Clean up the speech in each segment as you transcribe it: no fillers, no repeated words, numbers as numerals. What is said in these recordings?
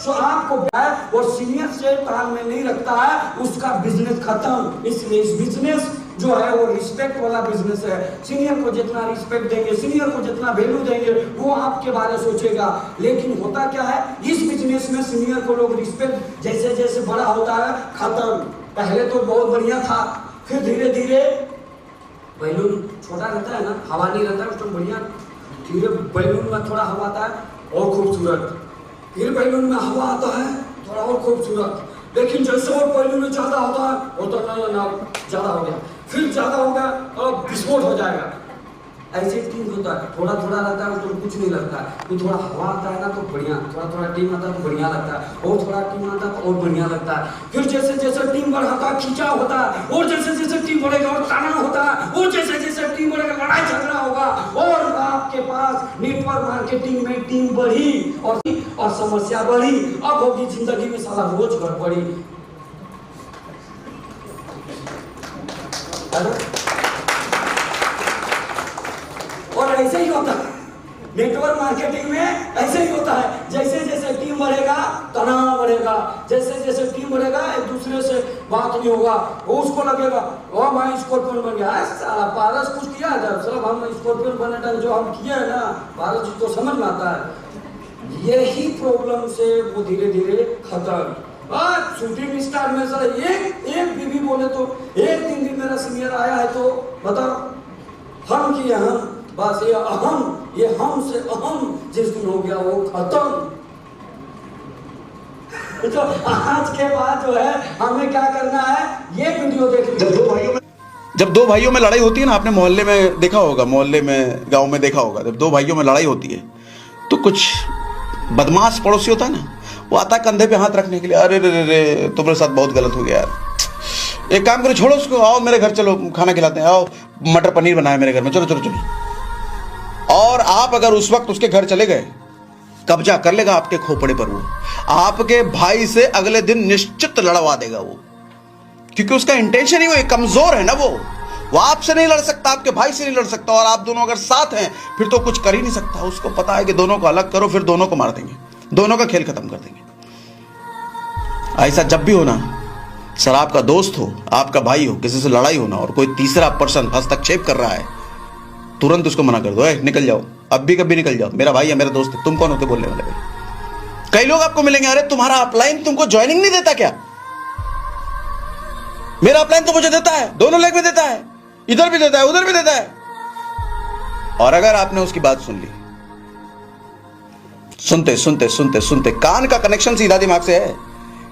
जो आपको और सीनियर से तालमेल नहीं रखता है, उसका बिजनेस खत्म। इसलिए इस बिजनेस जो है वो रिस्पेक्ट वाला बिजनेस है। सीनियर को जितना रिस्पेक्ट देंगे, सीनियर को जितना वैल्यू देंगे, वो आपके बारे सोचेगा। लेकिन होता क्या है, इस बिजनेस में सीनियर को लोग रिस्पेक्ट जैसे जैसे बड़ा होता है खत्म। पहले तो बहुत बढ़िया था, फिर धीरे धीरे बैलून छोटा रहता है ना, हवा नहीं रहता है उसमें बढ़िया, धीरे बैलून में थोड़ा हवा आता है और खूबसूरत, फिर बैलून में हवा आता है थोड़ा और खूबसूरत, लेकिन जैसे और बैलून में ज्यादा होता है वो तो ना ज्यादा हो गया, फिर ज्यादा हो गया और विस्फोट हो जाएगा। ऐसे टीम होता है, थोड़ा थोड़ा रहता है उसको कुछ नहीं लगता है, फिर थोड़ा हवा आता है ना तो बढ़िया, थोड़ा थोड़ा टीम आता है तो बढ़िया लगता है, और थोड़ा टीम आता है तो और बढ़िया लगता है। फिर जैसे जैसे टीम बढ़ाता है खिंचाव होता है, और जैसे जैसे टीम बढ़ेगा और तनाव होता है, और जैसे जैसे टीम बढ़ेगा लड़ाई झगड़ा होगा, और आपके पास नेटवर्क मार्केटिंग में टीम बढ़ी और समस्या बढ़ी। अब होगी जिंदगी में साला रोज गड़बड़ी। और ऐसे ही होता है नेटवर्क मार्केटिंग में, ऐसे ही होता है। जैसे जैसे टीम बढ़ेगा तनाव बढ़ेगा, जैसे जैसे टीम बढ़ेगा एक दूसरे से बात नहीं होगा, वो उसको लगेगा ओ भाई स्कॉर्पियन बन गया, साला पारस कुछ किया है जब हम स्कॉर्पियन बने टाइम जो हम किए है ना, पारस जी को समझ में आता है। यही प्रॉब्लम से वो धीरे धीरे खत्म। शूटिंग स्टार में सर एक बीवी बोले तो एक दिन भी मेरा सीनियर आया है तो बताओ हम की हम, बस ये हम से अहम जिस दिन हो गया वो खत्म। तो आज के बाद जो है हमें क्या करना है, ये वीडियो देखिए। जब दो भाइयों में लड़ाई होती है ना, आपने मोहल्ले में देखा होगा, मोहल्ले में गांव में देखा होगा, जब दो भाइयों में लड़ाई होती है तो कुछ बदमाश पड़ोसी होता है ना, वो आता है कंधे पे हाथ रखने के लिए, अरे रे रे तुम्हारे साथ बहुत गलत हो गया यार, एक काम करो छोड़ो उसको, आओ मेरे घर चलो खाना खिलाते हैं, आओ मटर पनीर बनाए मेरे घर में, चलो चलो चलो। और आप अगर उस वक्त उसके घर चले गए, कब्जा कर लेगा आपके खोपड़े पर, वो आपके भाई से अगले दिन निश्चित लड़वा देगा वो, क्योंकि उसका इंटेंशन ही वो कमजोर है ना, वो आपसे नहीं लड़ सकता, आपके भाई से नहीं लड़ सकता, और आप दोनों अगर साथ हैं फिर तो कुछ कर ही नहीं सकता। उसको पता है कि दोनों को अलग करो फिर दोनों को मार देंगे, दोनों का खेल खत्म कर देंगे। ऐसा जब भी हो ना, सर आपका दोस्त हो, आपका भाई हो, किसी से लड़ाई हो ना, और कोई तीसरा पर्सन हस्तक्षेप कर रहा है, तुरंत उसको मना कर दो, निकल जाओ, अब भी कभी निकल जाओ, मेरा भाई है मेरा दोस्त है, तुम कौन होते बोलने वाले भाई। कई लोग आपको मिलेंगे, अरे तुम्हारा अपलाइन तुमको ज्वाइनिंग नहीं देता क्या, मेरा अपलाइन तो मुझे देता है, दोनों लेग में देता है, इधर भी देता है उधर भी देता है। और अगर आपने उसकी बात सुन ली, सुनते सुनते सुनते सुनते कान का कनेक्शन सीधा दिमाग से है,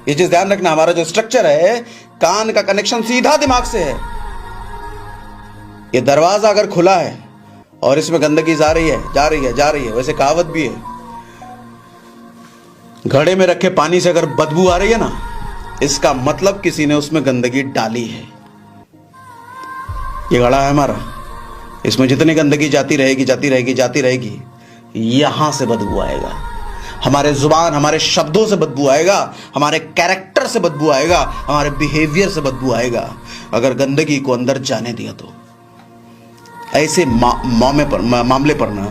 ये चीज ध्यान रखना, हमारा जो स्ट्रक्चर है कान का कनेक्शन सीधा दिमाग से है। ये दरवाजा अगर खुला है और इसमें गंदगी जा रही है जा रही है जा रही है, वैसे कहावत भी है, घड़े में रखे पानी से अगर बदबू आ रही है ना, इसका मतलब किसी ने उसमें गंदगी डाली है। ये घड़ा है हमारा, इसमें जितनी गंदगी जाती रहेगी जाती रहेगी जाती रहेगी, यहां से बदबू आएगा, हमारे जुबान हमारे शब्दों से बदबू आएगा, हमारे कैरेक्टर से बदबू आएगा, हमारे बिहेवियर से बदबू आएगा, अगर गंदगी को अंदर जाने दिया तो। ऐसे मामले पर ना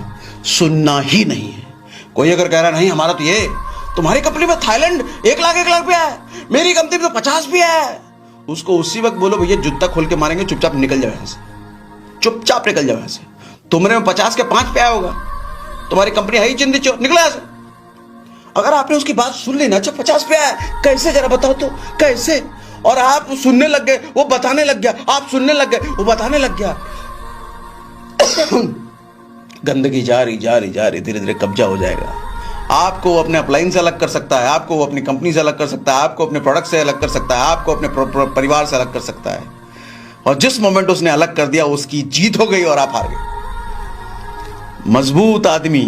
सुनना ही नहीं है। कोई अगर कह रहा नहीं हमारा तो ये, तुम्हारी कंपनी में थाईलैंड 1 लाख पे है, मेरी कंपनी में तो 50 भी है, उसको उसी वक्त बोलो भैया जूता खोल के मारेंगे, चुपचाप निकल जाओ यहां से, चुपचाप निकल जाओ यहां से। तुमरे में 50 के 5 पे आया होगा, तुम्हारी कंपनी है ही चिंदी चोर, निकलो यहां से। अगर आपने उसकी बात सुन ली ना, अच्छा 50 पे आया, कैसे जरा बताओ तो कैसे, और आप सुनने लग गए, वो बताने लग गया, आप सुनने लग गए, वो बताने लग गया, गंदगी जा रही धीरे धीरे कब्जा हो जाएगा। आपको अपने अपलाइन से अलग कर सकता है, आपको अपनी कंपनी से अलग कर सकता है, आपको अपने प्रोडक्ट से अलग कर सकता है, आपको अपने परिवार से अलग कर सकता है, और जिस मोमेंट उसने अलग कर दिया उसकी जीत हो गई और आप हार गए। मजबूत आदमी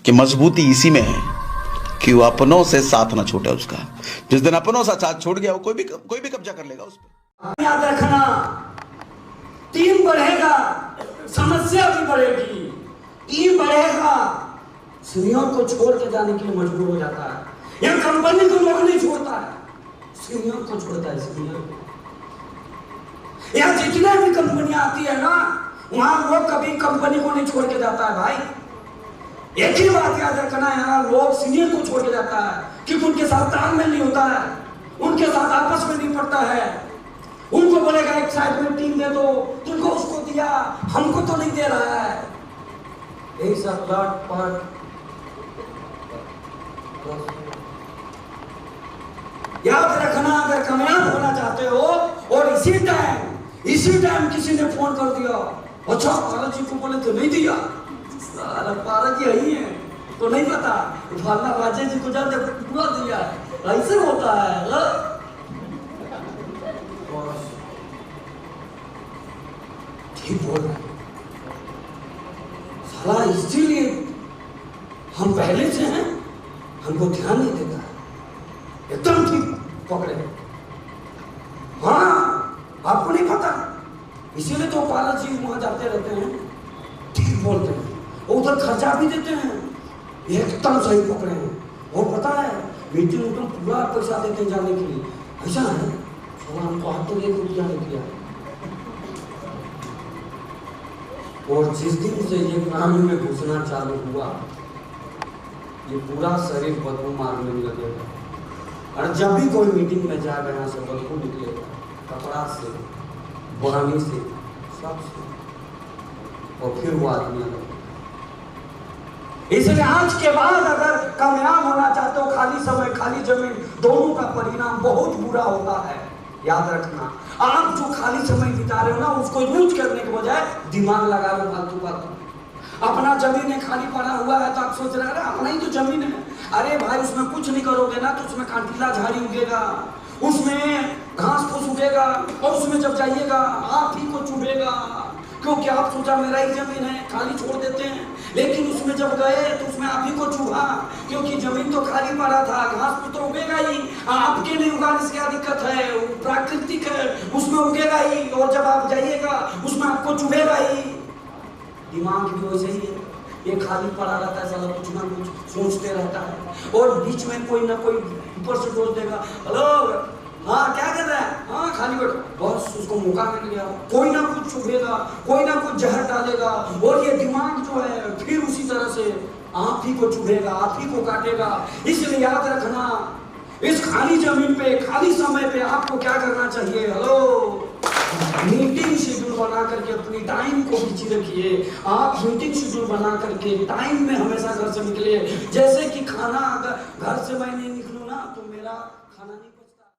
की मजबूती इसी में है कि वो अपनों से साथ ना छूटे उसका, जिस दिन अपनों से साथ छूट गया वो कोई भी कब्जा कर लेगा उस पर। याद रखना, टीम बढ़ेगा समस्या भी बढ़ेगी, टीम बढ़ेगा सीनियर को छोड़ के जाने के लिए मजबूर हो जाता है, यह कंपनी को लोग नहीं छोड़ता है, सीनियर को छोड़ता है। सीनियर को यहां जितने भी कंपनियां आती है ना, वहां वो कभी कंपनी को नहीं छोड़ के जाता है भाई, एक ही बात याद रखना है, यहाँ लोग सीनियर को छोड़ के जाता है क्योंकि उनके साथ तालमेल नहीं होता है, उनके साथ आपस में नहीं पड़ता है। उनको बोलेगा एक साइड में टीम दे दो, तुमको उसको दिया, हमको तो नहीं दे रहा है। यही सब लौट पट। याद रखना, अगर कामयाब होना चाहते हो और इसी टाइम किसी ने फोन कर दिया, अच्छा पारस जी को बोले तो नहीं दिया, पारस जी यही है तो नहीं पता, फलना राजे जी को जाते पूरा दिया, ऐसे होता है। ठीक बोल रहे साला, इसीलिए हम पहले से हैं, हमको ध्यान नहीं देता, एकदम ठीक पकड़े। हाँ, आपको नहीं पता, इसीलिए तो पारस जी वहां जाते रहते हैं, ठीक बोलते हैं, उधर खर्चा भी देते हैं, एकदम सही पकड़े हैं। और पता है मीटिंग में पूरा पैसा देते हैं जाने के लिए, ऐसा है हमको हाथ तो 1 रुपया नहीं किया। और जिस दिन से ये काम में घुसना चालू हुआ, ये पूरा शरीर बदबू मारने लगेगा, और जब भी कोई मीटिंग में जाएगा यहाँ से बदबू निकलेगा, कपड़ा से, बुरानी से, सब से, और फिर वो आदमी अलग। इसलिए आज के बाद अगर कामयाब होना चाहते हो, खाली समय खाली जमीन दोनों का परिणाम बहुत बुरा होता है। याद रखना, आप जो खाली समय बिता रहे हो ना, उसको यूज करने के बजाय दिमाग लगा लो फालतू। अपना जमीन है खाली पड़ा हुआ है तो आप सोच रहे हैं अपना ही तो जमीन है, अरे भाई उसमें कुछ नहीं करोगे ना तो उसमें कांटीला झाड़ी उगेगा, उसमें घास फूस उगेगा, और उसमें जब जाइएगा आप ही को चुभेगा, क्योंकि आप सोचा मेरा ही जमीन है, खाली छोड़ देते हैं। लेकिन उसमें जब गए तो उसमें आप ही को चुभा, क्योंकि जमीन तो खाली पड़ा था, घास फूस तो उगेगा ही, आपके लिए उगाने से क्या दिक्कत है, वो प्राकृतिक है, उसमें उगेगा ही, और जब आप जाइएगा उसमें आपको चुभेगा ही। दिमाग भी वैसे ही है, ये खाली पड़ा रहता है, साला कुछ ना कुछ सोचते रहता है, और बीच में कोई ना कोई ऊपर से बोल देगा, हेलो हाँ क्या कर रहा है, हाँ खाली बैठो, बस उसको मौका मिल गया, कोई ना कुछ चुभेगा, कोई ना कुछ जहर डालेगा, और ये दिमाग जो है फिर उसी तरह से आप ही को चुभेगा, आप ही को काटेगा। इसलिए याद रखना, इस खाली जमीन पे, खाली समय पे आपको क्या करना चाहिए, हेलो मीटिंग शेड्यूल बना करके अपनी टाइम को बिजी रखिए। आप मीटिंग शेड्यूल बना करके टाइम में हमेशा घर से निकलिए। जैसे कि खाना, अगर घर से मैं नहीं निकलूँ ना तो मेरा